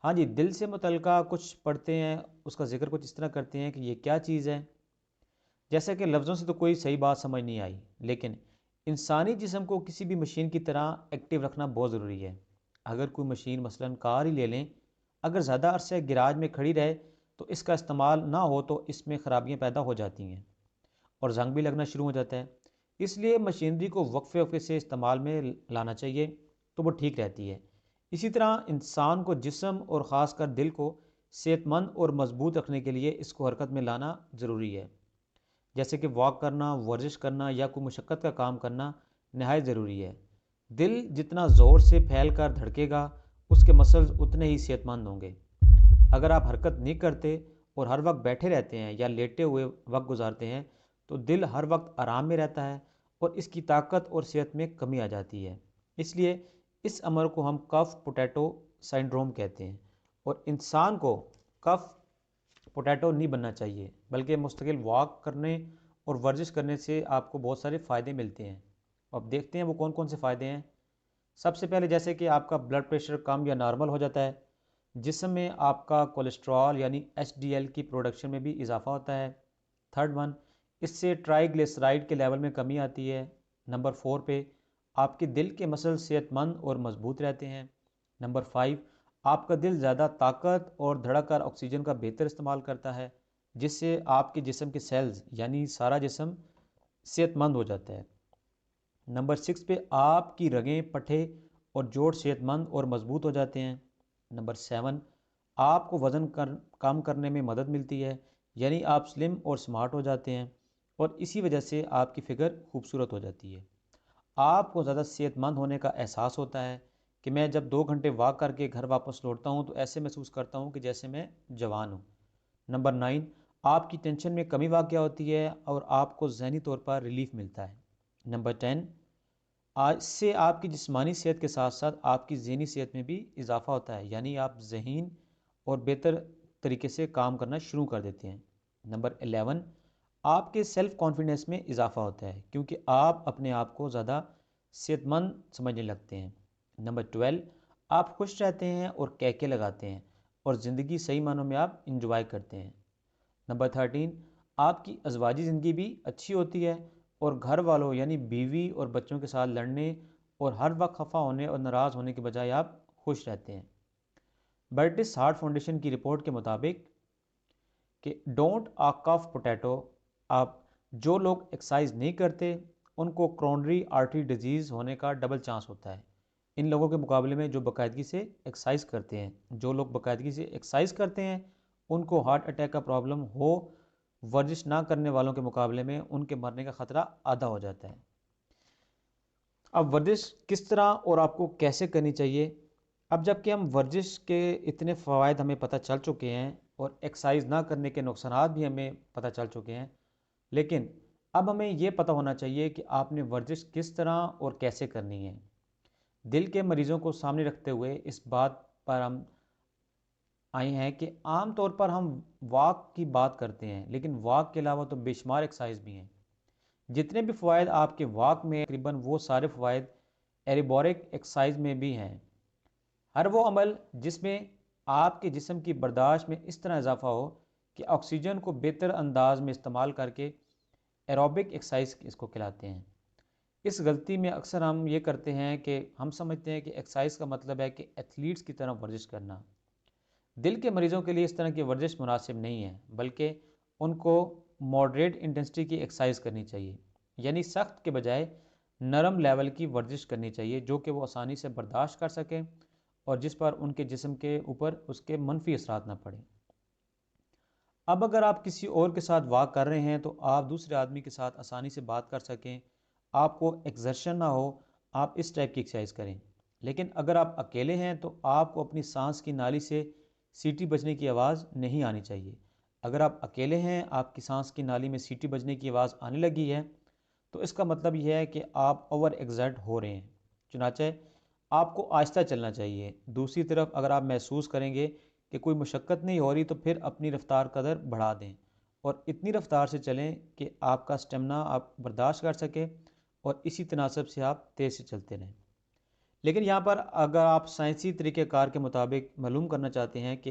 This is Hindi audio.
हाँ जी, दिल से मुतल्लिका कुछ पढ़ते हैं, उसका ज़िक्र कुछ इस तरह करते हैं कि ये क्या चीज़ है। जैसे कि लफ्ज़ों से तो कोई सही बात समझ नहीं आई, लेकिन इंसानी जिस्म को किसी भी मशीन की तरह एक्टिव रखना बहुत ज़रूरी है। अगर कोई मशीन मसलन कार ही ले लें, अगर ज़्यादा अरसे गैराज में खड़ी रहे तो इसका इस्तेमाल ना हो तो इसमें ख़राबियाँ पैदा हो जाती हैं और जंग भी लगना शुरू हो जाता है। इसलिए मशीनरी को वक्फे वक्फे से इस्तेमाल में लाना चाहिए तो वो ठीक रहती है। इसी तरह इंसान को जिस्म और ख़ास कर दिल को सेहतमंद और मजबूत रखने के लिए इसको हरकत में लाना ज़रूरी है। जैसे कि वॉक करना, वर्जिश करना या कोई मुशक्क़त का काम करना नहायत ज़रूरी है। दिल जितना ज़ोर से फैल कर धड़केगा, उसके मसल्स उतने ही सेहतमंद होंगे। अगर आप हरकत नहीं करते और हर वक्त बैठे रहते हैं या लेटे हुए वक्त गुजारते हैं तो दिल हर वक्त आराम में रहता है और इसकी ताकत और सेहत में कमी आ जाती है। इसलिए इस अमर को हम कफ पोटैटो सिंड्रोम कहते हैं और इंसान को कफ पोटैटो नहीं बनना चाहिए, बल्कि मुस्तकिल वॉक करने और वर्जिश करने से आपको बहुत सारे फ़ायदे मिलते हैं। अब देखते हैं वो कौन कौन से फ़ायदे हैं। सबसे पहले जैसे कि आपका ब्लड प्रेशर कम या नॉर्मल हो जाता है, जिसम में आपका कोलेस्ट्रॉल यानी एचडीएल की प्रोडक्शन में भी इजाफा होता है। थर्ड वन, इससे ट्राइग्लिसराइड के लेवल में कमी आती है। नंबर फोर पे आपके दिल के मसल सेहतमंद और मजबूत रहते हैं। नंबर फाइव, आपका दिल ज़्यादा ताकत और धड़ककर ऑक्सीजन का बेहतर इस्तेमाल करता है, जिससे आपके जिस्म के सेल्स यानी सारा जिस्म सेहतमंद हो जाता है। नंबर सिक्स पे आपकी रगें, पट्ठे और जोड़ सेहतमंद और मजबूत हो जाते हैं। नंबर सेवन, आपको कम करने में मदद मिलती है, यानी आप स्लिम और स्मार्ट हो जाते हैं और इसी वजह से आपकी फ़िगर खूबसूरत हो जाती है। आपको ज़्यादा सेहतमंद होने का एहसास होता है कि मैं जब 2 घंटे वॉक करके घर वापस लौटता हूँ तो ऐसे महसूस करता हूँ कि जैसे मैं जवान हूँ। नंबर नाइन, आपकी टेंशन में कमी वाक़ होती है और आपको ज़हनी तौर पर रिलीफ मिलता है। नंबर टेन, आज से आपकी जिस्मानी सेहत के साथ साथ आपकी ज़हनी सेहत में भी इजाफा होता है, यानी आप ज़हीन और बेहतर तरीके से काम करना शुरू कर देते हैं। नंबर 11, आपके सेल्फ़ कॉन्फिडेंस में इजाफा होता है क्योंकि आप अपने आप को ज़्यादा सेहतमंद समझने लगते हैं। नंबर 12, आप खुश रहते हैं और कैके लगाते हैं और ज़िंदगी सही मानों में आप इंजॉय करते हैं। नंबर 13, आपकी अजवाजी ज़िंदगी भी अच्छी होती है और घर वालों यानी बीवी और बच्चों के साथ लड़ने और हर वक्त खफा होने और नाराज़ होने के बजाय आप खुश रहते हैं। बर्टिस हार्ट फाउंडेशन की रिपोर्ट के मुताबिक कि डोंट आक ऑफ पोटैटो, आप जो लोग एक्सरसाइज नहीं करते उनको क्रोनरी आर्टरी डिजीज़ होने का डबल चांस होता है इन लोगों के मुकाबले में जो बाकायदगी से एक्सरसाइज करते हैं। जो लोग बाकायदगी से एक्सरसाइज करते हैं उनको हार्ट अटैक का प्रॉब्लम हो, वर्जिश ना करने वालों के मुकाबले में उनके मरने का ख़तरा आधा हो जाता है। अब वर्जिश किस तरह और आपको कैसे करनी चाहिए। अब जबकि हम वर्जिश के इतने फ़वाद हमें पता चल चुके हैं और एक्सरसाइज ना करने के नुकसानात भी हमें पता चल चुके हैं, लेकिन अब हमें ये पता होना चाहिए कि आपने वर्जिश किस तरह और कैसे करनी है। दिल के मरीज़ों को सामने रखते हुए इस बात पर हम आए हैं कि आम तौर पर हम वॉक की बात करते हैं, लेकिन वॉक के अलावा तो बेशुमार एक्सरसाइज भी हैं। जितने भी फ़वाद आपके वॉक में तकरीबन वो सारे फ़वाद एरोबिक एक्सरसाइज में भी हैं। हर वो अमल जिसमें आपके जिस्म की बर्दाश्त में इस तरह इजाफा हो कि ऑक्सीजन को बेहतर अंदाज में इस्तेमाल करके एरोबिक एक्सरसाइज इसको कहलाते हैं। इस गलती में अक्सर हम ये करते हैं कि हम समझते हैं कि एक्सरसाइज का मतलब है कि एथलीट्स की तरह वर्जिश करना। दिल के मरीज़ों के लिए इस तरह की वर्जिश मुनासिब नहीं है, बल्कि उनको मॉडरेट इंटेंसिटी की एक्सरसाइज करनी चाहिए, यानी सख्त के बजाय नरम लेवल की वर्जिश करनी चाहिए जो कि वो आसानी से बर्दाश्त कर सकें और जिस पर उनके जिस्म के ऊपर उसके मनफी असरात ना पड़े। अब अगर आप किसी और के साथ वॉक कर रहे हैं तो आप दूसरे आदमी के साथ आसानी से बात कर सकें, आपको एक्सर्शन ना हो, आप इस टाइप की एक्सरसाइज करें। लेकिन अगर आप अकेले हैं तो आपको अपनी सांस की नाली से सीटी बजने की आवाज़ नहीं आनी चाहिए। अगर आप अकेले हैं, आपकी सांस की नाली में सीटी बजने की आवाज़ आने लगी है तो इसका मतलब यह है कि आप ओवर एग्जर्ट हो रहे हैं। चुनाचे आपको आहिस्ता चलना चाहिए। दूसरी तरफ अगर आप महसूस करेंगे कि कोई मुशक्क़त नहीं हो रही तो फिर अपनी रफ़्तार कदर बढ़ा दें और इतनी रफ़्तार से चलें कि आपका स्टेमिना आप बर्दाश्त कर सकें और इसी तनासब से आप तेज़ से चलते रहें। लेकिन यहाँ पर अगर आप साइंसी तरीक़ेकार के मुताबिक मालूम करना चाहते हैं कि